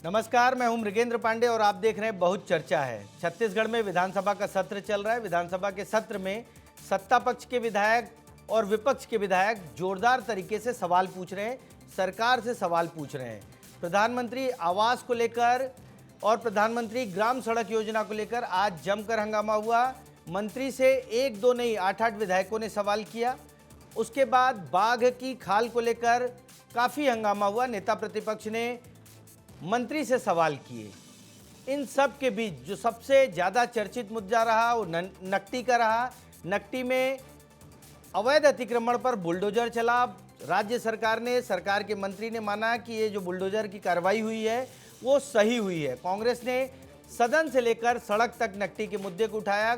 नमस्कार, मैं हूं मृगेंद्र पांडे और आप देख रहे हैं बहुत चर्चा है। छत्तीसगढ़ में विधानसभा का सत्र चल रहा है। विधानसभा के सत्र में सत्ता पक्ष के विधायक और विपक्ष के विधायक जोरदार तरीके से सवाल पूछ रहे हैं, सरकार से सवाल पूछ रहे हैं। प्रधानमंत्री आवास को लेकर और प्रधानमंत्री ग्राम सड़क योजना को लेकर आज जमकर हंगामा हुआ। मंत्री से एक दो नहीं 8-8 विधायकों ने सवाल किया। उसके बाद बाघ की खाल को लेकर काफ़ी हंगामा हुआ। नेता प्रतिपक्ष ने मंत्री से सवाल किए। इन सब के बीच जो सबसे ज़्यादा चर्चित मुद्दा रहा वो नकटी का रहा। नकटी में अवैध अतिक्रमण पर बुलडोजर चला। राज्य सरकार ने, सरकार के मंत्री ने माना कि ये जो बुलडोजर की कार्रवाई हुई है वो सही हुई है। कांग्रेस ने सदन से लेकर सड़क तक नकटी के मुद्दे को उठाया,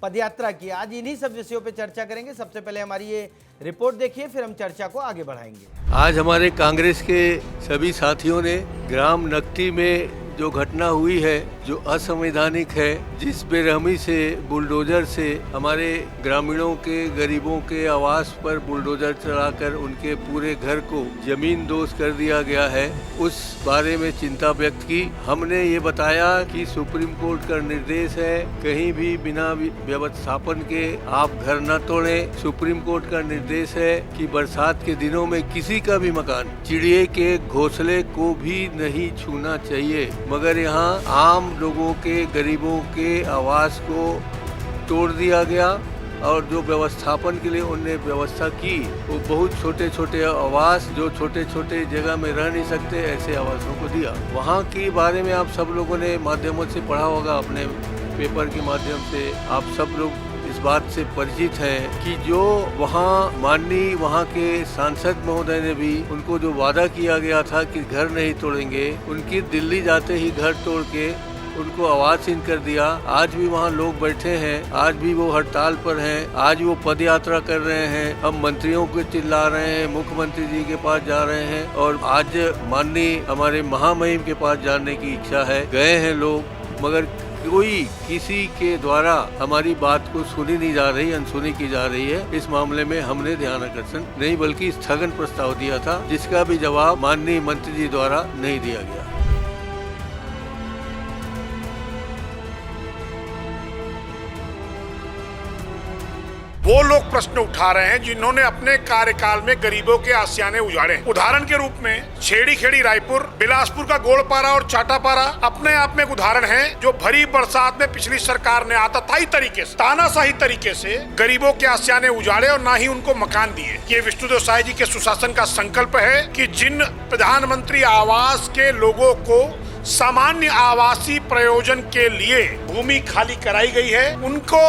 पदयात्रा की। आज इन्हीं सब विषयों पे चर्चा करेंगे। सबसे पहले हमारी ये रिपोर्ट देखिए, फिर हम चर्चा को आगे बढ़ाएंगे। आज हमारे कांग्रेस के सभी साथियों ने ग्राम नकटी में जो घटना हुई है, जो असंवैधानिक है, जिस बेरहमी से बुलडोजर से हमारे ग्रामीणों के, गरीबों के आवास पर बुलडोजर चलाकर उनके पूरे घर को जमीन दोज कर दिया गया है, उस बारे में चिंता व्यक्त की। हमने ये बताया कि सुप्रीम कोर्ट का निर्देश है कहीं भी बिना व्यवस्थापन के आप घर न तोड़ें। सुप्रीम कोर्ट का निर्देश है कि बरसात के दिनों में किसी का भी मकान, चिड़िए के घोंसले को भी नहीं छूना चाहिए, मगर यहाँ आम लोगों के, गरीबों के आवास को तोड़ दिया गया। और जो व्यवस्थापन के लिए उन्होंने व्यवस्था की वो बहुत छोटे छोटे आवास, जो छोटे छोटे जगह में रह नहीं सकते, ऐसे आवासों को दिया। वहाँ के बारे में आप सब लोगों ने माध्यमों से पढ़ा होगा, अपने पेपर के माध्यम से आप सब लोग इस बात से परिचित हैं कि जो वहाँ के सांसद महोदय ने भी उनको जो वादा किया गया था कि घर नहीं तोड़ेंगे, उनकी दिल्ली जाते ही घर तोड़ के उनको आवाज़हीन कर दिया। आज भी वहाँ लोग बैठे हैं, आज भी वो हड़ताल पर हैं, आज वो पदयात्रा कर रहे हैं। हम मंत्रियों को चिल्ला रहे हैं, मुख्यमंत्री जी के पास जा रहे हैं और आज माननीय हमारे महामहिम के पास जाने की इच्छा है। गए हैं लोग, मगर कोई किसी के द्वारा हमारी बात को सुनी नहीं जा रही, अनसुनी की जा रही है। इस मामले में हमने ध्यान आकर्षण नहीं बल्कि स्थगन प्रस्ताव दिया था, जिसका भी जवाब माननीय मंत्री जी द्वारा नहीं दिया गया। वो लोग प्रश्न उठा रहे हैं जिन्होंने अपने कार्यकाल में गरीबों के आशियाने उजाड़े। उदाहरण के रूप में छेड़ी खेड़ी रायपुर, बिलासपुर का गोलपारा और चाटापारा अपने आप में एक उदाहरण है, जो भरी बरसात में पिछली सरकार ने आताताई तरीके से, तानाशाही तरीके से गरीबों के आशियाने उजाड़े और ना ही उनको मकान दिए। ये विष्णुदेव साय जी के सुशासन का संकल्प है कि जिन प्रधानमंत्री आवास के लोगों को सामान्य आवासीय प्रयोजन के लिए भूमि खाली कराई गई है, उनको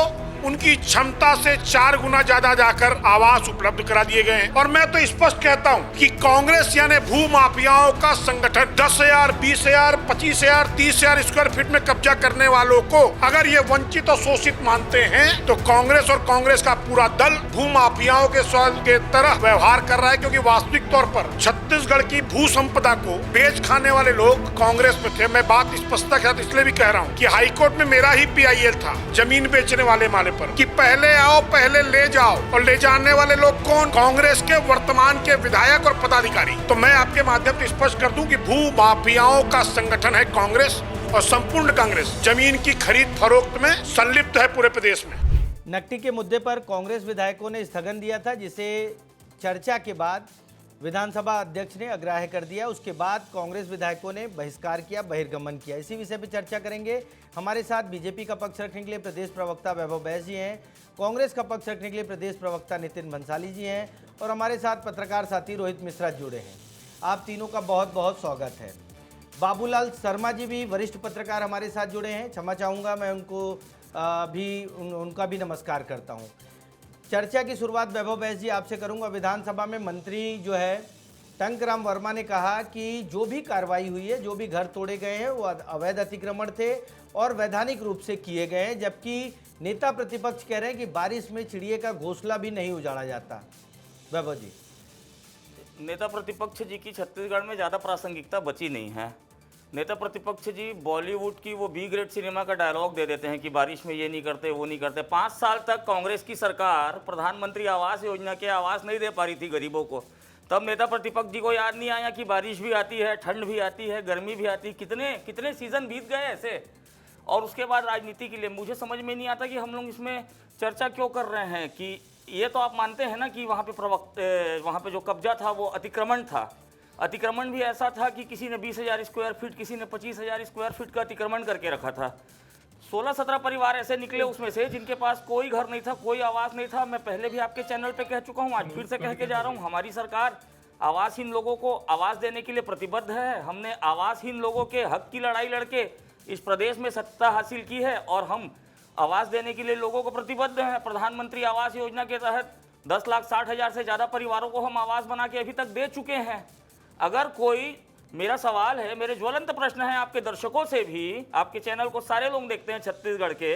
उनकी क्षमता से 4 गुना ज्यादा जाकर आवास उपलब्ध करा दिए गए हैं। और मैं तो स्पष्ट कहता हूं कि कांग्रेस यानी भू माफियाओं का संगठन 10,000, 20,000, 25,000, 30,000 स्क्वायर फीट में कब्जा करने वालों को अगर ये वंचित और शोषित मानते हैं तो कांग्रेस और कांग्रेस का पूरा दल भू माफियाओं के स्वाद के तरह व्यवहार कर रहा है। क्योंकि वास्तविक तौर पर छत्तीसगढ़ की भू संपदा को बेच खाने वाले लोग कांग्रेस में थे। मैं बात स्पष्टता के साथ इसलिए भी कह रहा हूँ कि हाईकोर्ट में मेरा ही PIL था जमीन बेचने वाले माले पर कि पहले आओ पहले ले जाओ, और ले जाने वाले लोग कौन? कांग्रेस के वर्तमान के विधायक और पदाधिकारी। तो मैं आपके माध्यम से स्पष्ट कर दूं कि भू माफियाओं का संगठन है कांग्रेस, और संपूर्ण कांग्रेस जमीन की खरीद फरोख्त में संलिप्त है पूरे प्रदेश में। नकटी के मुद्दे पर कांग्रेस विधायकों ने स्थगन दिया था, जिसे चर्चा के बाद विधानसभा अध्यक्ष ने अग्राह्य कर दिया। उसके बाद कांग्रेस विधायकों ने बहिष्कार किया, बहिर्गमन किया। इसी विषय पर चर्चा करेंगे। हमारे साथ बीजेपी का पक्ष रखने के लिए प्रदेश प्रवक्ता वैभव बैस जी हैं, कांग्रेस का पक्ष रखने के लिए प्रदेश प्रवक्ता नितिन भंसाली जी हैं, और हमारे साथ पत्रकार साथी रोहित मिश्रा जुड़े हैं। आप तीनों का बहुत बहुत स्वागत है। बाबूलाल शर्मा जी भी वरिष्ठ पत्रकार हमारे साथ जुड़े हैं। क्षमा चाहूँगा, मैं उनका भी नमस्कार करता हूँ। चर्चा की शुरुआत वैभव बैस जी आपसे करूंगा। विधानसभा में मंत्री जो है टंकराम वर्मा ने कहा कि जो भी कार्रवाई हुई है, जो भी घर तोड़े गए हैं वो अवैध अतिक्रमण थे और वैधानिक रूप से किए गए हैं, जबकि नेता प्रतिपक्ष कह रहे हैं कि बारिश में चिड़िए का घोंसला भी नहीं उजाड़ा जाता। वैभव जी, नेता प्रतिपक्ष जी की छत्तीसगढ़ में ज़्यादा प्रासंगिकता बची नहीं है। नेता प्रतिपक्ष जी बॉलीवुड की वो बी ग्रेड सिनेमा का डायलॉग दे देते हैं कि बारिश में ये नहीं करते, वो नहीं करते। 5 साल तक कांग्रेस की सरकार प्रधानमंत्री आवास योजना के आवास नहीं दे पा रही थी गरीबों को। तब नेता प्रतिपक्ष जी को याद नहीं आया कि बारिश भी आती है, ठंड भी आती है, गर्मी भी आती है, कितने कितने सीजन बीत गए ऐसे। और उसके बाद राजनीति के लिए मुझे समझ में नहीं आता कि हम लोग इसमें चर्चा क्यों कर रहे हैं। कि ये तो आप मानते हैं ना कि वहाँ पे जो कब्जा था वो अतिक्रमण था। अतिक्रमण भी ऐसा था कि किसी ने 20,000 स्क्वायर फीट, किसी ने 25,000 स्क्वायर फीट का अतिक्रमण करके रखा था। 16-17 परिवार ऐसे निकले उसमें से जिनके पास कोई घर नहीं था, कोई आवास नहीं था। मैं पहले भी आपके चैनल पे कह चुका हूँ, आज फिर से कह के जा रहा हूँ, हमारी सरकार आवासहीन लोगों को आवास देने के लिए प्रतिबद्ध है। हमने आवासहीन लोगों के हक की लड़ाई लड़के इस प्रदेश में सत्ता हासिल की है और हम आवास देने के लिए लोगों को प्रतिबद्ध हैं। प्रधानमंत्री आवास योजना के तहत 10,60,000 से ज़्यादा परिवारों को हम आवास बना के अभी तक दे चुके हैं। अगर कोई, मेरा सवाल है, मेरे ज्वलंत प्रश्न है आपके दर्शकों से भी, आपके चैनल को सारे लोग देखते हैं छत्तीसगढ़ के,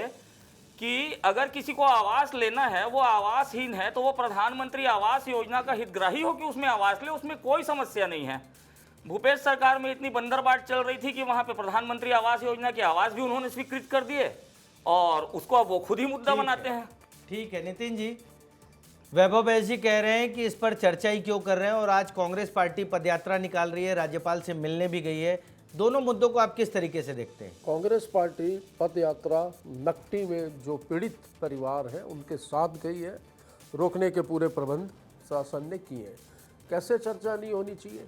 कि अगर किसी को आवास लेना है, वो आवासहीन है, तो वो प्रधानमंत्री आवास योजना का हितग्राही हो कि उसमें आवास ले, उसमें कोई समस्या नहीं है। भूपेश सरकार में इतनी बंदरबाट चल रही थी कि वहां पे प्रधानमंत्री आवास योजना के आवास भी उन्होंने स्वीकृत कर दिए और उसको अब वो खुद ही मुद्दा बनाते हैं। ठीक है नितिन जी, वैभव बैस जी कह रहे हैं कि इस पर चर्चा ही क्यों कर रहे हैं, और आज कांग्रेस पार्टी पदयात्रा निकाल रही है, राज्यपाल से मिलने भी गई है। दोनों मुद्दों को आप किस तरीके से देखते हैं? कांग्रेस पार्टी पदयात्रा नकटी में जो पीड़ित परिवार हैं उनके साथ गई है, रोकने के पूरे प्रबंध शासन ने किए हैं। कैसे चर्चा नहीं होनी चाहिए?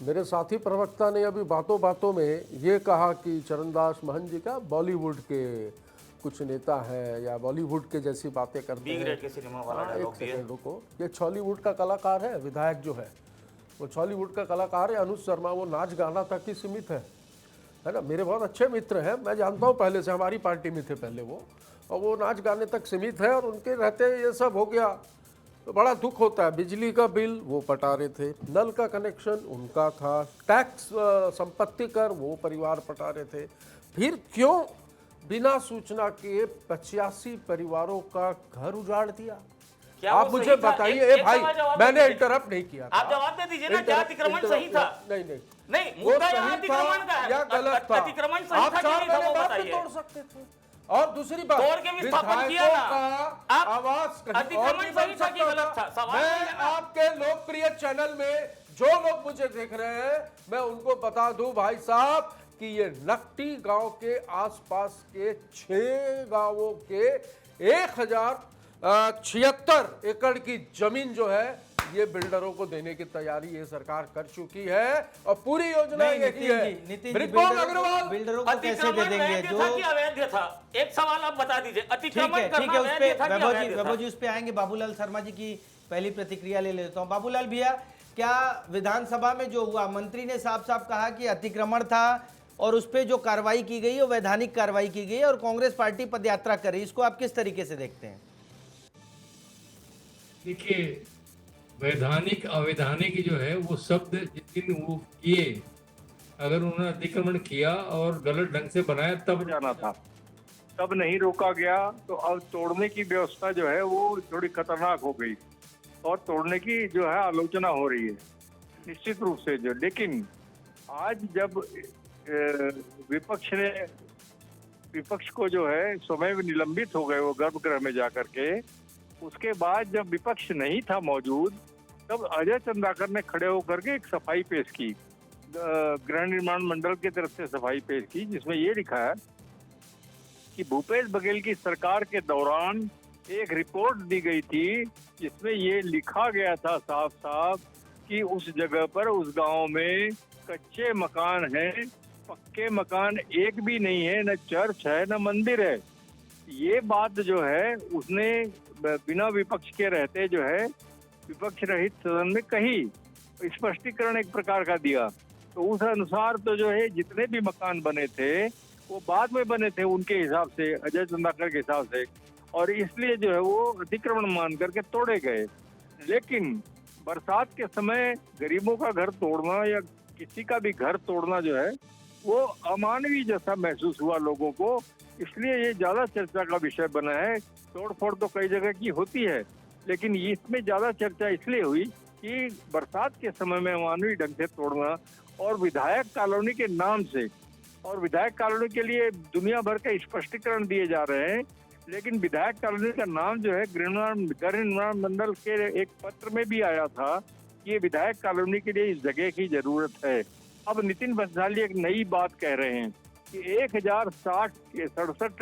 मेरे साथी प्रवक्ता ने अभी बातों बातों में ये कहा कि चरणदास महंत जी का बॉलीवुड के कुछ नेता हैं या बॉलीवुड के जैसी बातें करते हैं। ग्रेड के सिनेमा वाला डायलॉग दिए। एक सेकंड रुको, ये छॉलीवुड का कलाकार है, विधायक जो है वो छॉलीवुड का कलाकार है। अनुज शर्मा वो नाच गाना तक ही सीमित है ना। मेरे बहुत अच्छे मित्र हैं, मैं जानता हूँ, पहले से हमारी पार्टी में थे पहले वो, और वो नाच गाने तक सीमित है और उनके रहते ये सब हो गया तो बड़ा दुख होता है। बिजली का बिल वो पटा रहे थे, नल का कनेक्शन उनका था, टैक्स संपत्ति कर वो परिवार पटा रहे थे। फिर क्यों बिना सूचना के 85 परिवारों का घर उजाड़ दिया? आप मुझे बताइए। भाई मैंने इंटरप्ट नहीं किया, आप जवाब दे दीजिए ना। क्या अतिक्रमण सही था? नहीं नहीं, मुद्दा यहाँ अतिक्रमण का है या गलत था? अतिक्रमण सही था कि नहीं था वो बताइए। तोड़ सकते थे। और दूसरी बात, तोड़ के विस्थापन किया ना। आप आवाज अतिक्रमण सही था कि गलत था? सवाल मैं आपके लोकप्रिय चैनल में जो लोग मुझे देख रहे हैं, मैं उनको बता दूं भाई साहब कि ये नकटी गांव के आसपास के 6 गांवों के 1076 एकड़ की जमीन जो है ये बिल्डरों को देने की तैयारी ये सरकार कर चुकी है और पूरी योजना यही है। नितिन अग्रवाल बिल्डरों को कैसे दे देंगे जो अवैध था? एक सवाल आप बता दीजिए, अतिक्रमण ठीक है, वैभव जी उस पे आएंगे। बाबूलाल शर्मा जी की पहली प्रतिक्रिया ले लेता हूँ। बाबूलाल भैया, क्या विधानसभा में जो हुआ, मंत्री ने साफ साफ कहा कि अतिक्रमण था और उस पर जो कार्रवाई की गई है वो वैधानिक कार्रवाई की गई है और कांग्रेस पार्टी पदयात्रा कर रही है, इसको आप किस तरीके से देखते हैं? देखिए, वैधानिक अवैधानिक जो है वो शब्द जिस दिन वो किए, अगर उन्होंने अतिक्रमण किया और गलत ढंग से बनाया तब जाना था, तब नहीं रोका गया, तो अब तोड़ने की व्यवस्था जो है वो थोड़ी खतरनाक हो गई और तोड़ने की जो है आलोचना हो रही है निश्चित रूप से जो। लेकिन आज जब विपक्ष को जो है स्वयं निलंबित हो गए वो गर्भगृह में जाकर के, उसके बाद जब विपक्ष नहीं था मौजूद, तब अजय चंद्राकर ने खड़े होकर के एक सफाई पेश की, गृह निर्माण मंडल की तरफ से सफाई पेश की, जिसमें ये लिखा है कि भूपेश बघेल की सरकार के दौरान एक रिपोर्ट दी गई थी जिसमें ये लिखा गया था साफ साफ कि उस जगह पर, उस गांव में कच्चे मकान हैं, पक्के मकान एक भी नहीं है, न चर्च है न मंदिर है। ये बात जो है उसने बिना विपक्ष के रहते जो है विपक्ष रहित सदन में कही, स्पष्टीकरण एक प्रकार का दिया। तो उस अनुसार तो जो है जितने भी मकान बने थे वो बाद में बने थे उनके हिसाब से, अजय चंद्राकर के हिसाब से, और इसलिए जो है वो अतिक्रमण मान करके तोड़े गए। लेकिन बरसात के समय गरीबों का घर तोड़ना या किसी का भी घर तोड़ना जो है वो अमानवीय जैसा महसूस हुआ लोगों को, इसलिए ये ज्यादा चर्चा का विषय बना है। तोड़फोड़ तो कई जगह की होती है, लेकिन इसमें ज्यादा चर्चा इसलिए हुई कि बरसात के समय में अमानवीय ढंग से तोड़ना और विधायक कॉलोनी के नाम से, और विधायक कॉलोनी के लिए दुनिया भर के स्पष्टीकरण दिए जा रहे हैं, लेकिन विधायक कॉलोनी का नाम जो है गृह निर्माण मंडल के एक पत्र में भी आया था कि ये विधायक कॉलोनी के लिए इस जगह की जरूरत है। अब नितिन भंसाली एक नई बात कह रहे हैं कि 1067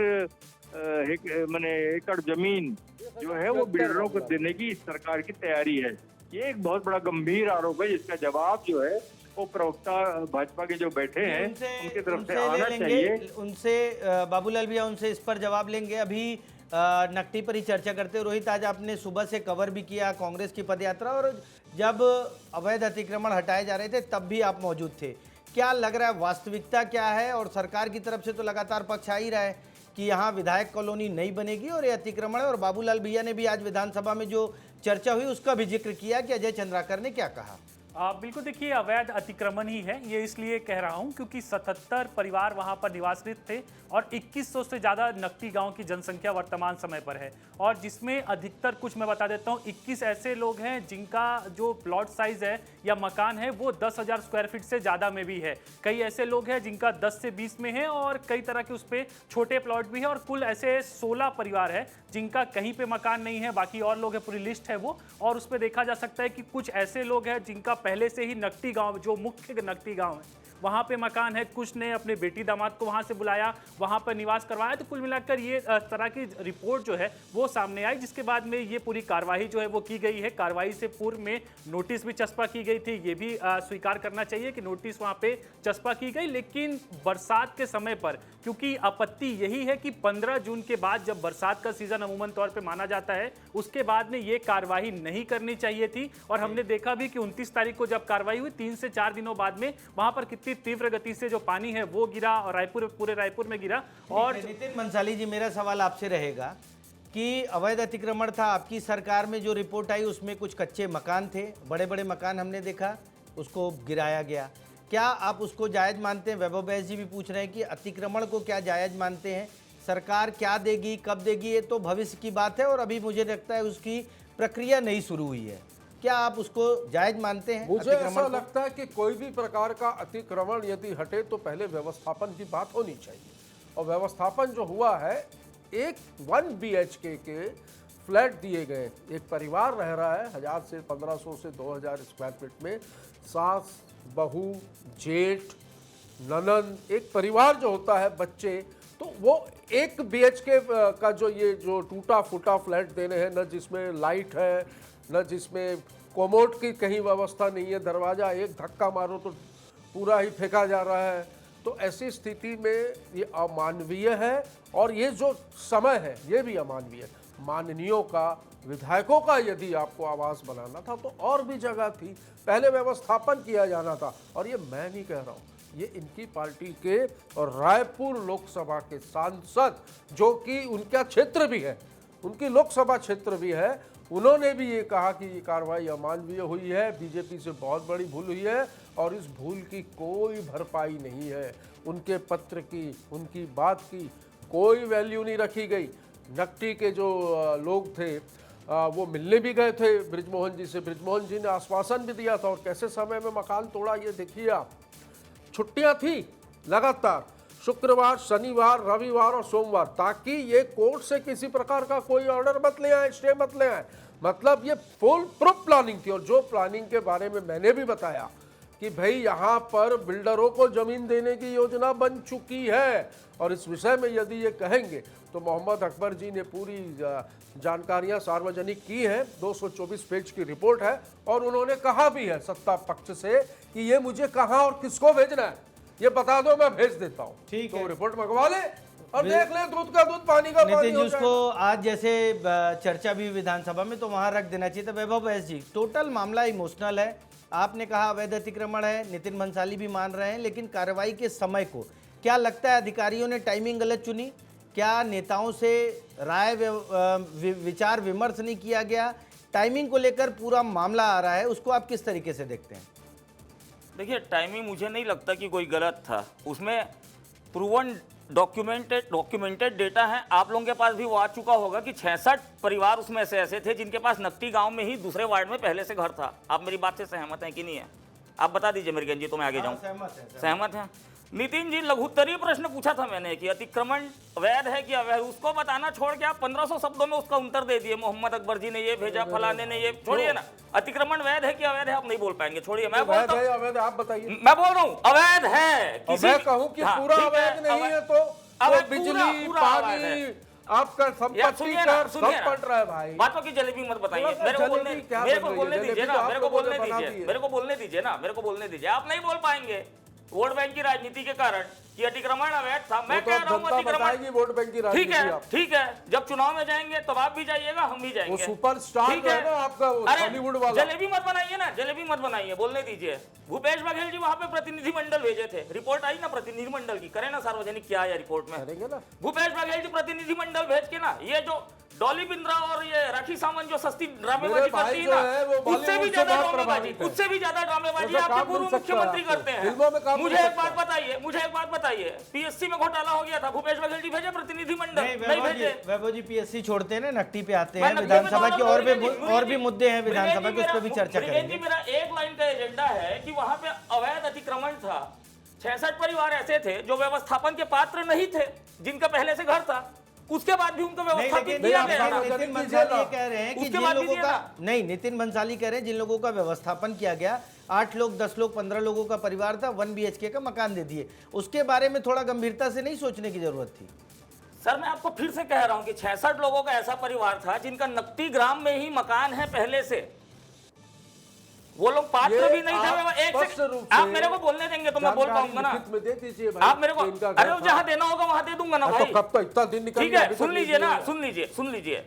एकड़ जमीन जो है वो बिल्डरों को देने की सरकार की तैयारी है। ये एक बहुत बड़ा गंभीर आरोप है, जिसका जवाब जो है वो प्रवक्ता भाजपा के जो बैठे हैं उनकी तरफ से आना चाहिए। उनसे बाबूलाल भैया उनसे इस पर जवाब लेंगे। अभी नकटी पर ही चर्चा करते हैं। रोहित, आज आपने सुबह से कवर भी किया कांग्रेस की पदयात्रा, और जब अवैध अतिक्रमण हटाए जा रहे थे तब भी आप मौजूद थे। क्या लग रहा है, वास्तविकता क्या है? और सरकार की तरफ से तो लगातार पक्ष आ ही रहा है कि यहाँ विधायक कॉलोनी नहीं बनेगी और ये अतिक्रमण है। और बाबूलाल भैया ने भी आज विधानसभा में जो चर्चा हुई उसका भी जिक्र किया कि अजय चंद्राकर ने क्या कहा। बिल्कुल, देखिए अवैध अतिक्रमण ही है ये, इसलिए कह रहा हूं क्योंकि 77 परिवार वहां पर निवासित थे और 2100 से ज़्यादा नकटी गांव की जनसंख्या वर्तमान समय पर है, और जिसमें अधिकतर, कुछ मैं बता देता हूं, 21 ऐसे लोग हैं जिनका जो प्लॉट साइज है या मकान है वो 10,000 स्क्वायर फीट से ज़्यादा में भी है। कई ऐसे लोग हैं जिनका 10 से 20 में है और कई तरह के उस पर छोटे प्लॉट भी है, और कुल ऐसे 16 परिवार है जिनका कहीं पे मकान नहीं है। बाकी और लोग हैं, पूरी लिस्ट है वो, और उस पर देखा जा सकता है कि कुछ ऐसे लोग हैं जिनका पहले से ही नकटी गांव, जो मुख्य नकटी गांव है, वहाँ पे मकान है। कुछ ने अपने बेटी दामाद को वहाँ से बुलाया, वहाँ पर निवास करवाया। तो कुल मिलाकर ये तरह की रिपोर्ट जो है वो सामने आई, जिसके बाद में ये पूरी कार्रवाई जो है वो की गई है। कार्रवाई से पूर्व में नोटिस भी चस्पा की गई थी, ये भी स्वीकार करना चाहिए कि नोटिस वहाँ पे चस्पा की गई। लेकिन बरसात के समय पर, क्योंकि आपत्ति यही है कि 15 जून के बाद, जब बरसात का सीजन अमूमन तौर पर माना जाता है, उसके बाद में ये कार्रवाई नहीं करनी चाहिए थी। और हमने देखा भी कि 29 तारीख को जब कार्रवाई हुई, 3 से 4 दिनों बाद में वहाँ पर कितनी तीव्र गति से जो पानी है वो गिरा, और पूरे रायपुर में गिरा। और नितिन भंसाली जी, मेरा सवाल आपसे रहेगा कि अवैध अतिक्रमण था, आपकी सरकार में जो रिपोर्ट आई उसमें कुछ कच्चे मकान थे, बड़े बड़े मकान हमने देखा, उसको गिराया गया। क्या आप उसको जायज़ मानते हैं? वैभव बैस जी भी पूछ रहे हैं कि अतिक्रमण को क्या जायज़ मानते हैं? सरकार क्या देगी, कब देगी, ये तो भविष्य की बात है, और अभी मुझे लगता है उसकी प्रक्रिया नहीं शुरू हुई है। क्या आप उसको जायज मानते हैं? मुझे ऐसा लगता है कि कोई भी प्रकार का अतिक्रमण यदि हटे तो पहले व्यवस्थापन की बात होनी चाहिए, और व्यवस्थापन जो हुआ है, एक 1 BHK के फ्लैट दिए गए। एक परिवार रह रहा है 1000 से 1500 से 2000 स्क्वायर फीट में, सास, बहू, जेठ, ननद, एक परिवार जो होता है, बच्चे, तो वो 1 BHK का जो टूटा फूटा फ्लैट देने हैं, न जिसमें लाइट है, न जिसमें कोमोड की कहीं व्यवस्था नहीं है, दरवाज़ा एक धक्का मारो तो पूरा ही फेंका जा रहा है। तो ऐसी स्थिति में ये अमानवीय है, और ये जो समय है ये भी अमानवीय है। माननीयों का, विधायकों का यदि आपको आवास बनाना था तो और भी जगह थी, पहले व्यवस्थापन किया जाना था। और ये मैं नहीं कह रहा हूँ, ये इनकी पार्टी के और रायपुर लोकसभा के सांसद, जो कि उनका क्षेत्र भी है, उनकी लोकसभा क्षेत्र भी है, उन्होंने भी ये कहा कि ये कार्रवाई अमानवीय हुई है, बीजेपी से बहुत बड़ी भूल हुई है, और इस भूल की कोई भरपाई नहीं है। उनके पत्र की, उनकी बात की कोई वैल्यू नहीं रखी गई। नकटी के जो लोग थे वो मिलने भी गए थे बृजमोहन जी से, बृजमोहन जी ने आश्वासन भी दिया था, और कैसे समय में मकान तोड़ा ये देखिए आप। छुट्टियां थी लगातार, शुक्रवार, शनिवार, रविवार और सोमवार, ताकि ये कोर्ट से किसी प्रकार का कोई ऑर्डर मत ले आए, स्टे मत ले आए। मतलब ये फुल प्रूफ प्लानिंग थी। और जो प्लानिंग के बारे में मैंने भी बताया कि भाई यहाँ पर बिल्डरों को जमीन देने की योजना बन चुकी है, और इस विषय में यदि ये कहेंगे तो मोहम्मद अकबर जी ने पूरी जानकारियां सार्वजनिक की हैं। 224 पेज की रिपोर्ट है, और उन्होंने कहा भी है सत्ता पक्ष से कि ये मुझे कहाँ और किसको भेजना है ये बता दो, मैं भेज देता हूँ। ठीक तो है, रिपोर्ट मंगवा ले और देख ले, दूध का दूध, पानी का पानी नितिन जी, हो उसको आज जैसे चर्चा भी विधानसभा में, तो वहां रख देना चाहिए था। वैभव बैस जी, टोटल मामला इमोशनल है। आपने कहा अवैध अतिक्रमण है, नितिन भंसाली भी मान रहे हैं, लेकिन कार्रवाई के समय को क्या लगता है अधिकारियों ने टाइमिंग गलत चुनी? क्या नेताओं से राय विचार विमर्श नहीं किया गया? टाइमिंग को लेकर पूरा मामला आ रहा है, उसको आप किस तरीके से देखते हैं? देखिए, टाइमिंग मुझे नहीं लगता कि कोई गलत था। उसमें प्रूवन डॉक्यूमेंटेड डेटा है। आप लोगों के पास भी वो आ चुका होगा कि 66 परिवार उसमें ऐसे थे जिनके पास नकटी गांव में ही दूसरे वार्ड में पहले से घर था। आप मेरी बात से सहमत हैं कि नहीं है? आप बता दीजिए मेरे जी, तो मैं आगे जाऊँ। सहमत है। सहमत हैं? नितिन जी, लघुत्तरीय प्रश्न पूछा था मैंने कि अतिक्रमण अवैध है कि अवैध, उसको बताना छोड़ के आप 1500 शब्दों में उसका उत्तर दे दिए। मोहम्मद अकबर जी ने ये भेजा, फलाने ने ये, छोड़िए ना। अतिक्रमण वैध है कि अवैध है आप नहीं बोल पाएंगे, छोड़िए। मैं बोलता हूं, अवैध है, आप बताइए। मैं बोल रहा हूँ अवैध है। मैं कहूँ कि पूरा ठीक अवैध नहीं है तो बिजली, पानी, आपका संपत्ति कर सब बन रहा है भाई। बातों की जलेबी मत बताइए, मेरे को बोलने दीजिए ना, मेरे को बोलने दीजिए ना, मेरे को बोलने दीजिए ना, मेरे को बोलने दीजिए। आप नहीं बोल पाएंगे वोट बैंक की राजनीति के कारण कि अतिक्रमण अवैध था। मैं कह रहा हूँ अतिक्रमण, वोट बैंक की राजनीति। ठीक है, जब चुनाव में जाएंगे तब आप भी जाइएगा, हम भी जाएंगे। वो सुपरस्टार है ना आपका, हॉलीवुड वाला। जलेबी मत बनाइए ना, जलेबी मत बनाइए, बोलने दीजिए। भूपेश बघेल जी वहां पे प्रतिनिधि मंडल भेजे थे, रिपोर्ट आई ना प्रतिनिधि मंडल की, करें ना सार्वजनिक क्या है रिपोर्ट में। भूपेश बघेल जी प्रतिनिधि मंडल भेज के ना, ये जो डॉली बिंद्रा और ये राखी सावंत जो सस्ती ड्रामेबाजी करती है ना, उससे भी ज्यादा ड्रामेबाजी आपके पूर्व मुख्यमंत्री करते हैं। मुझे एक बात बताइए, पीएससी में घोटाला हो गया था, भूपेश बघेल जी भेजे प्रतिनिधि मंडल, नहीं भेजे। वैभव जी पीएससी छोड़ते हैं ना, नकटी पे आते हैं। विधानसभा के और भी मुद्दे हैं विधानसभा के, उस पर भी चर्चा करेंगे। मेरा एक लाइन का एजेंडा है कि वहां पे अवैध अतिक्रमण था। 66 परिवार ऐसे थे जो व्यवस्थापन के पात्र नहीं थे, जिनका पहले से घर था, उसके बाद भी उनको व्यवस्थापित किया गया। नितिन बंसाली कह रहे हैं कि जिन लोगों का नितिन बंसाली कह रहे हैं जिन लोगों का व्यवस्थापन किया गया, 8 लोग, 10 लोग, 15 लोगों का परिवार था, 1 BHK का मकान दे दिए, उसके बारे में थोड़ा गंभीरता से नहीं सोचने की जरूरत थी? सर मैं आपको फिर से कह रहा हूं कि 66 लोगों का ऐसा परिवार था जिनका नकटी ग्राम में ही मकान है पहले से, वो लोग पात्र भी नहीं थे। एक आप मेरे को बोलने देंगे तो मैं बोल पाऊंगा ना। आप मेरे को, अरे जहां देना होगा वहां दे दूंगा ना भाई। कब तक इतना दिन निकल ठीक है, सुन लीजिए ना, सुन लीजिए।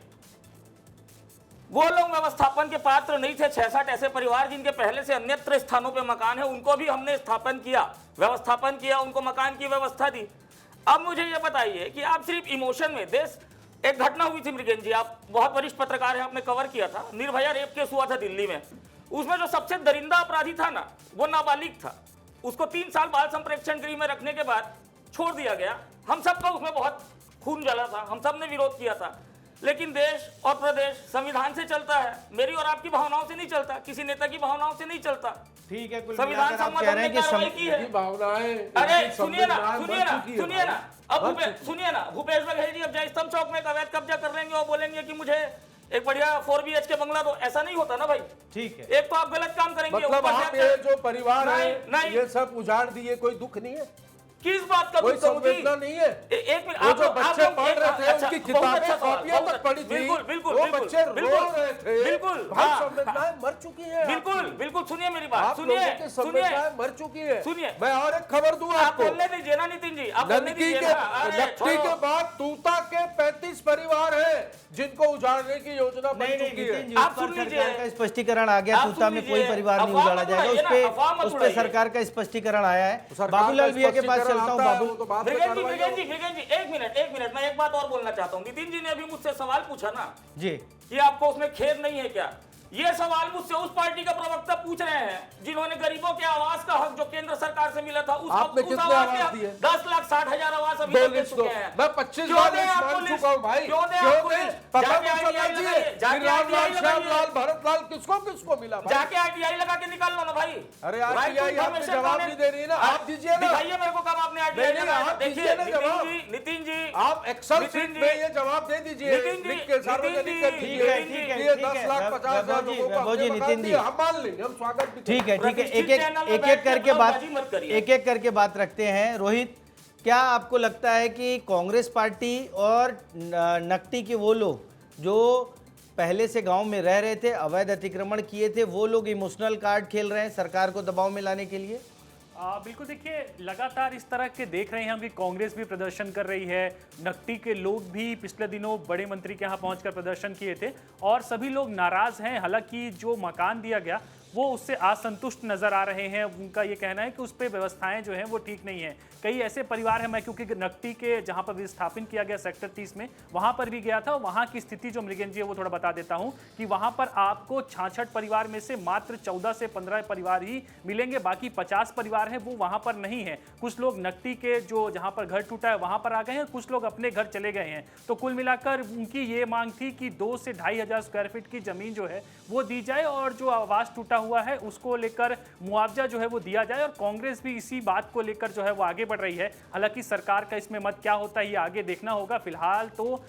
वो लोग व्यवस्थापन के पात्र नहीं थे। 66 ऐसे परिवार जिनके पहले से अन्यत्र स्थानों पे मकान है, उनको भी हमने स्थापन किया, व्यवस्थापन किया, उनको मकान की व्यवस्था दी। अब मुझे ये बताइए कि आप सिर्फ इमोशन में, देश, एक घटना हुई थी मृगेन जी, आप बहुत वरिष्ठ पत्रकार हैं, आपने कवर किया था, निर्भया रेप केस हुआ था दिल्ली में। उसमें जो सबसे दरिंदा अपराधी था ना, वो नाबालिग था। उसको 3 साल बाल संप्रेक्षण गृह में रखने के बाद छोड़ दिया गया। हम सबका उसमें बहुत खून जला था, हम सब ने विरोध किया था। लेकिन देश और प्रदेश संविधान से चलता है, मेरी और आपकी भावनाओं से नहीं चलता, किसी नेता की भावनाओं से नहीं चलता। ठीक है, संविधान सम्मत हमने कार्रवाई की है। अरे सुनिए ना, अब सुनिए ना, भूपेश बघेल जी अब जयस्तंभ चौक में अवैध कब्जा कर लेंगे और बोलेंगे कि मुझे एक बढ़िया 4 BHK बंगला दो, ऐसा नहीं होता ना भाई। ठीक है, एक तो आप गलत काम करेंगे, मतलब आप ये जो परिवार है ये सब उजाड़ दिए, कोई दुख नहीं है? किस बात का कोई संवेदना नहीं है? एक मिनट, वो जो बच्चे पढ़ रहे थे, उनकी किताबें कॉपियां तक पढ़ी थी, वो बच्चे रो रहे थे, बिल्कुल, भाई संवेदनाएं मर चुकी है। बिल्कुल सुनिए मेरी बात, सुनिए, मर चुकी है। सुनिए, मैं और एक खबर दूं आपको, बोलने दीजिए ना नितिन जी, आप बोलने दीजिए ना। नकटी के बाद तूता के 35 परिवार हैं जिनको उजाड़ने की योजना बन चुकी है। आप सुन लीजिए, सरकार का स्पष्टीकरण आ गया, तूता में कोई परिवार नहीं उजाड़ा जाएगा, उस पे सरकार का स्पष्टीकरण आया है। बाबूलाल भैया के पास चलता हूँ। बाबू मृगेन जी, एक मिनट, मैं एक बात और बोलना चाहता हूँ। नितिन जी ने अभी मुझसे सवाल पूछा ना जी कि आपको उसमें खेद नहीं है क्या? ये सवाल मुझसे उस पार्टी का प्रवक्ता पूछ रहे हैं जिन्होंने गरीबों के आवास का हक जो केंद्र सरकार से मिला था, उस आवास के 10,60,000 आवास अभी दे चुके हैं। मैं 25 बार मान चुका हूं भाई। क्यों दे? पता तो चलना चाहिए रामलाल, श्यामलाल, भरतलाल किसको मिला भाई? जाके RTI लगा के निकाल लो ना भाई। अरे RTI आपने जवाब नहीं दे रही ना, आप दीजिए ना। दिखाइए मेरे को कब आपने RTI लगा। देखिए नितिन जी, आप एक्सेल शीट में ये जवाब दे दीजिए, लिख के सार्वजनिक कर दीजिए। ये 10,50,000 नितिन जी, हम मान लेंगे, हम स्वागत भी। ठीक है, एक एक करके बात रखते हैं। रोहित, क्या आपको लगता है कि कांग्रेस पार्टी और नकटी के वो लोग जो पहले से गांव में रह रहे थे, अवैध अतिक्रमण किए थे, वो लोग इमोशनल कार्ड खेल रहे हैं सरकार को दबाव में लाने के लिए? बिल्कुल, देखिए लगातार इस तरह के देख रहे हैं हम कि कांग्रेस भी प्रदर्शन कर रही है, नकटी के लोग भी पिछले दिनों बड़े मंत्री के यहाँ पहुंचकर प्रदर्शन किए थे और सभी लोग नाराज हैं। हालांकि जो मकान दिया गया वो उससे असंतुष्ट नजर आ रहे हैं। उनका ये कहना है कि उस पर व्यवस्थाएं जो हैं वो ठीक नहीं है। कई ऐसे परिवार हैं, मैं क्योंकि नकटी के जहां पर विस्थापन किया गया सेक्टर 30 में, वहां पर भी गया था। वहां की स्थिति जो मृगेन जी है वो थोड़ा बता देता हूं कि वहां पर आपको 66 परिवार में से मात्र 14 से 15 परिवार ही मिलेंगे, बाकी 50 परिवार हैं वो वहां पर नहीं है। कुछ लोग नकटी के जो जहां पर घर टूटा है वहां पर आ गए हैं, कुछ लोग अपने घर चले गए हैं। तो कुल मिलाकर उनकी ये मांग थी कि 2 से 2,500 स्क्वायर फीट की जमीन जो है वो दी जाए और जो आवास टूटा हुआ है उसको लेकर मुआवजा जो है वो दिया जाए, और कांग्रेस भी इसी बात को लेकर जो है वो आगे बढ़ रही है। हालांकि सरकार का इसमें मत क्या होता है ये आगे देखना होगा। फिलहाल तो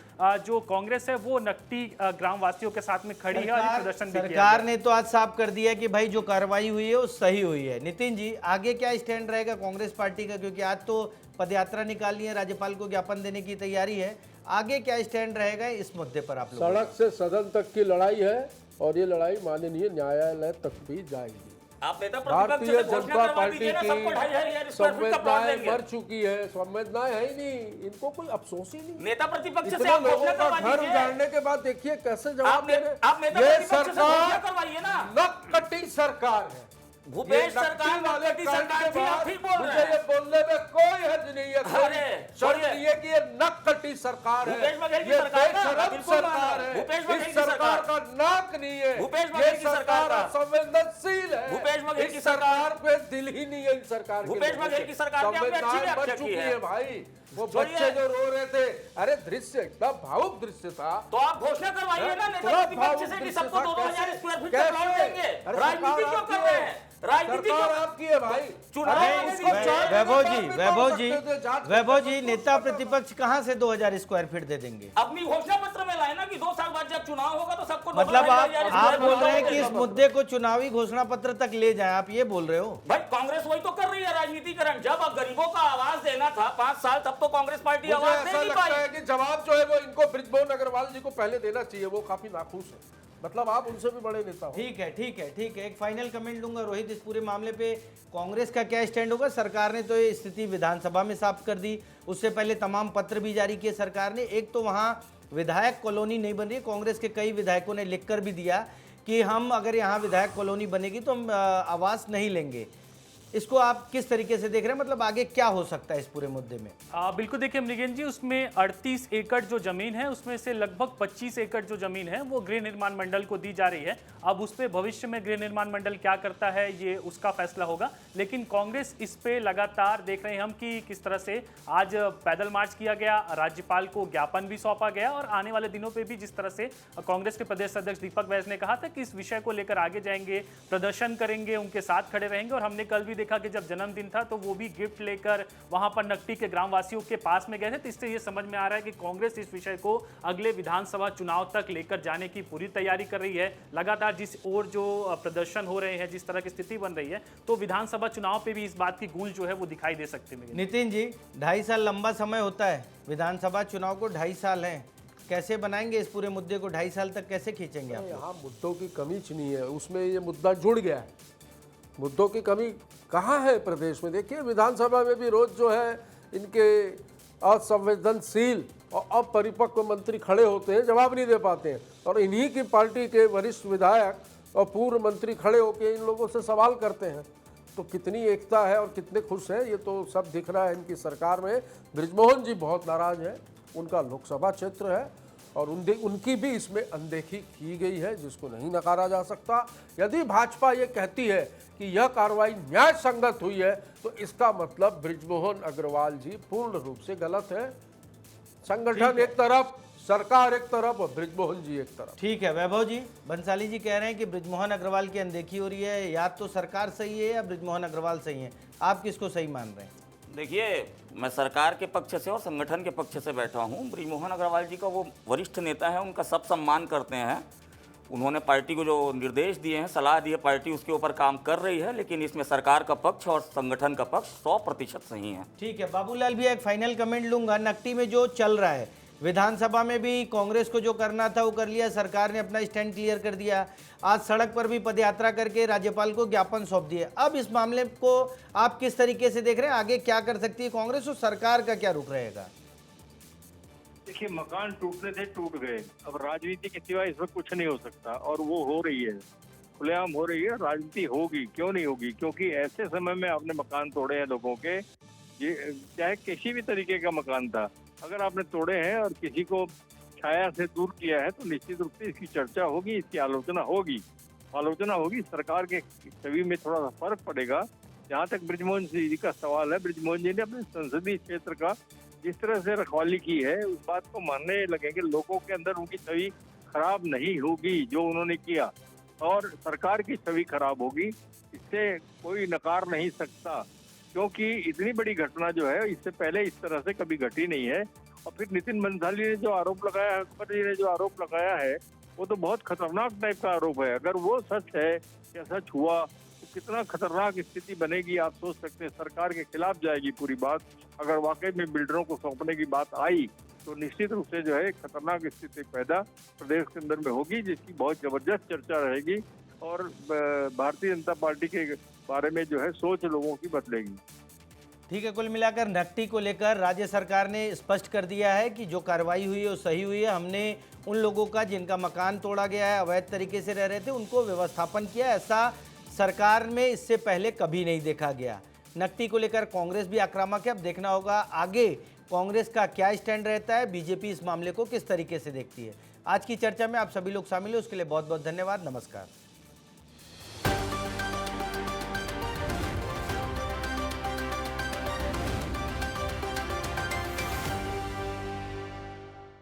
जो कांग्रेस है वो नकटी ग्रामवासियों के साथ में खड़ी है और ये प्रदर्शन भी किया सरकार गया। ने तो आज साफ कर दिया कि भाई जो कार्रवाई हुई है वो सही हुई है। नितिन जी, आगे क्या स्टैंड रहेगा कांग्रेस पार्टी का, क्योंकि आज तो पदयात्रा निकालनी है, राज्यपाल को ज्ञापन देने की तैयारी है, आगे क्या स्टैंड रहेगा इस मुद्दे पर आप लोग? सड़क से सदन तक की लड़ाई है और ये लड़ाई माननीय न्यायालय तक भी जाएगी। आप नेता भारतीय जनता पार्टी की की संवेदनाएं मर चुकी है, संवेदनाएं है ही नहीं, इनको कोई अफसोस ही नहीं। नेता प्रतिपक्ष से इतने आप लोगों घोषणा का करवा घर दीजिए। उजाड़ने के बाद देखिए कैसे जवाब दे रहे आप नेता ये प्रतिपक्ष से घोषणा सरकार करवाइए ना। नक्कटी सरकार है। भूपेश ये सरकार नकटी वाले नकटी कांड सरकार के थी, आप बाद ठीक बोल मुझे रहे हैं। ये बोलने में कोई हर्ज नहीं है, कोई अरे, शर्म छोड़िए। नहीं है कि ये नक्कटी सरकार है, भूपेश बघेल की ये सरकार का बेशरम बिल्कुल सरकार है, भूपेश बघेल इस की सरकार सरकार का नाक नहीं है, भूपेश बघेल ये की सरकार सरकार का असंवेदनशील है, भूपेश बघेल की इस सरकार पे दिल ही नहीं है, इन सरकार के भूपेश लोगों बघेल के। की सरकार ने अपनी अच्छी संवेदनाएं व्याख्या मर की चुकी है। है भाई। वो छोड़िए। बच्चे जो रो रहे थे, अरे दृश्य इतना भावुक दृश्य था। तो आप घोषणा करवाइए ना नेता थोड़ा प्रतिपक्ष भावुक से कि दृश्य सबको था, 2000 स्क्वायर फीट का कैसे? प्लॉट देंगे। अरे राजनीति सरकार क्यों आपकी कर रहे है। हैं? राजनीति सरकार क्यों? आपकी है भाई। चुनाव अरे आने इसको दीजिए। चार वैभव दिन जी, बाद भी वैभव कर जी, सकते थे, जांच वैभव कर जी, सकते नेता थे। प्रतिपक्ष कहाँ से 2000 स्क्वायर फीट दे देंगे? अपनी घोषणा पत्र में लाए ना कि 2 साल बाद जब चुनाव होगा तो सबको मतलब 2000 आप स्क्वायर बोल फीट रहे हैं कि देंगे। इस मुद्दे को चुनावी घोषणा पत्र तक ले जाएं, आप ये बोल रहे हो? भाई कांग्रेस वही तो कर रही है राजनीतिकरण। जब अब गरीबों का आवाज देना था 5 साल, तब तो कांग्रेस पार्टी मुझे आवाज दे ऐसा नहीं लगता पाई। है कि जवाब जो है वो इनको बृजमोहन अग्रवाल जी को पहले देना चाहिए, वो काफी नाखुश है। मतलब आप उनसे भी बड़े नेता हो। ठीक है, ठीक है, ठीक है। एक फाइनल कमेंट दूंगा रोहित, इस पूरे मामले पे कांग्रेस का क्या स्टैंड होगा? सरकार ने तो ये स्थिति विधानसभा में साफ कर दी, उससे पहले तमाम पत्र भी जारी किए सरकार ने। एक तो वहाँ विधायक कॉलोनी नहीं बन रही, कांग्रेस के कई विधायकों ने लिखकर भी दिया कि हम अगर यहाँ विधायक कॉलोनी बनेगी तो हम आवास नहीं लेंगे। इसको आप किस तरीके से देख रहे हैं? मतलब आगे क्या हो सकता है इस पूरे मुद्दे में? बिल्कुल देखिए मृगेन जी, उसमें 38 एकड़ जो जमीन है उसमें से लगभग 25 एकड़ जो जमीन है वो गृह निर्माण मंडल को दी जा रही है। अब उस पे भविष्य में गृह निर्माण मंडल क्या करता है ये उसका फैसला होगा, लेकिन कांग्रेस इस पे लगातार देख रहे हैं हम कि किस तरह से आज पैदल मार्च किया गया, राज्यपाल को ज्ञापन भी सौंपा गया, और आने वाले दिनों पे भी जिस तरह से कांग्रेस के प्रदेश अध्यक्ष दीपक बैज ने कहा था कि इस विषय को लेकर आगे जाएंगे, प्रदर्शन करेंगे, उनके साथ खड़े रहेंगे। और हमने कल भी देखा कि जब जन्मदिन था तो वो भी गिफ्ट लेकर वहां पर नकटी के ग्रामवासियों के पास में गए थे। तो इससे ये समझ में आ रहा है कि कांग्रेस इस विषय को अगले विधानसभा चुनाव तक लेकर जाने की पूरी तैयारी कर रही है। लगातार जिस ओर जो प्रदर्शन हो रहे हैं, जिस तरह की स्थिति बन रही है, तो विधानसभा चुनाव पे भी इस बात की गूंज जो है वो दिखाई दे सकती है। नितिन जी, 2.5 साल लंबा समय होता है, विधानसभा चुनाव को 2.5 साल हैं, कैसे बनाएंगे इस पूरे मुद्दे को? 2.5 साल तक कैसे खींचेंगे आप? यहाँ मुद्दों की कमी नहीं है, उसमें ये मुद्दा जुड़ गया है। मुद्दों की कमी कहाँ है प्रदेश में? देखिए विधानसभा में भी रोज जो है इनके असंवेदनशील और अपरिपक्व मंत्री खड़े होते हैं, जवाब नहीं दे पाते हैं, और इन्हीं की पार्टी के वरिष्ठ विधायक और पूर्व मंत्री खड़े होकर इन लोगों से सवाल करते हैं। तो कितनी एकता है और कितने खुश हैं ये तो सब दिख रहा है इनकी सरकार में। बृजमोहन जी बहुत नाराज है, उनका लोकसभा क्षेत्र है और उनकी भी इसमें अनदेखी की गई है, जिसको नहीं नकारा जा सकता। यदि भाजपा ये कहती है कि यह कार्रवाई न्याय संगत हुई है तो इसका मतलब बृजमोहन अग्रवाल जी पूर्ण रूप से गलत है। संगठन एक तरफ, सरकार एक तरफ और बृजमोहन जी एक तरफ। ठीक है वैभव जी, बंसाली जी कह रहे हैं कि बृजमोहन अग्रवाल की अनदेखी हो रही है, या तो सरकार सही है या बृजमोहन अग्रवाल सही है, आप किसको सही मान रहे हैं? देखिए, मैं सरकार के पक्ष से और संगठन के पक्ष से बैठा हूँ। बृजमोहन अग्रवाल जी का वो वरिष्ठ नेता है, उनका सब सम्मान करते हैं। उन्होंने पार्टी को जो निर्देश दिए हैं, सलाह दी है, पार्टी उसके ऊपर काम कर रही है, लेकिन इसमें सरकार का पक्ष और संगठन का पक्ष 100% सही है। ठीक है बाबूलाल भैया, एक फाइनल कमेंट लूंगा। नकटी में जो चल रहा है, विधानसभा में भी कांग्रेस को जो करना था वो कर लिया, सरकार ने अपना स्टैंड क्लियर कर दिया, आज सड़क पर भी पदयात्रा करके राज्यपाल को ज्ञापन सौंप दिए। अब इस मामले को आप किस तरीके से देख रहे हैं? आगे क्या कर सकती है कांग्रेस और सरकार का क्या रुख रहेगा? देखिए, मकान टूटने थे, टूट गए। अब राजनीति के सिवा इसमें कुछ नहीं हो सकता, और वो हो रही है, खुलेआम हो रही है। राजनीति होगी, क्यों नहीं होगी? क्योंकि ऐसे समय में आपने मकान तोड़े हैं लोगों के, ये चाहे किसी भी तरीके का मकान था, अगर आपने तोड़े हैं और किसी को छाया से दूर किया है तो निश्चित रूप से इसकी चर्चा होगी, इसकी आलोचना होगी। सरकार के छवि में थोड़ा सा फर्क पड़ेगा। जहाँ तक बृजमोहन जी का सवाल है, बृजमोहन जी ने अपने संसदीय क्षेत्र का जिस तरह से रखवाली की है, उस बात को मानने लगेंगे, लोगों के अंदर उनकी छवि खराब नहीं होगी जो उन्होंने किया। और सरकार की छवि खराब होगी। इससे कोई नकार नहीं सकता, क्योंकि इतनी बड़ी घटना जो है इससे पहले इस तरह से कभी घटी नहीं है। और फिर नितिन बंसाली ने जो आरोप लगाया, अकबर जी ने जो आरोप लगाया है, वो तो बहुत खतरनाक टाइप का आरोप है। अगर वो सच है या सच हुआ तो कितना खतरनाक स्थिति बनेगी आप सोच सकते हैं। सरकार के खिलाफ जाएगी पूरी बात। अगर वाकई में बिल्डरों को सौंपने की बात आई तो निश्चित रूप से जो है खतरनाक स्थिति पैदा प्रदेश के अंदर में होगी, जिसकी बहुत जबरदस्त चर्चा रहेगी और भारतीय जनता पार्टी के बारे में जो है सोच लोगों की बदलेगी। ठीक है, कुल मिलाकर नकटी को लेकर राज्य सरकार ने स्पष्ट कर दिया है कि जो कार्रवाई हुई है वो सही हुई है। हमने उन लोगों का जिनका मकान तोड़ा गया है, अवैध तरीके से रह रहे थे, उनको व्यवस्थापन किया। ऐसा सरकार में इससे पहले कभी नहीं देखा गया। नकटी को लेकर कांग्रेस भी आक्रामक है। अब देखना होगा आगे कांग्रेस का क्या स्टैंड रहता है, बीजेपी इस मामले को किस तरीके से देखती है। आज की चर्चा में आप सभी लोग शामिल हैं, उसके लिए बहुत बहुत धन्यवाद। नमस्कार।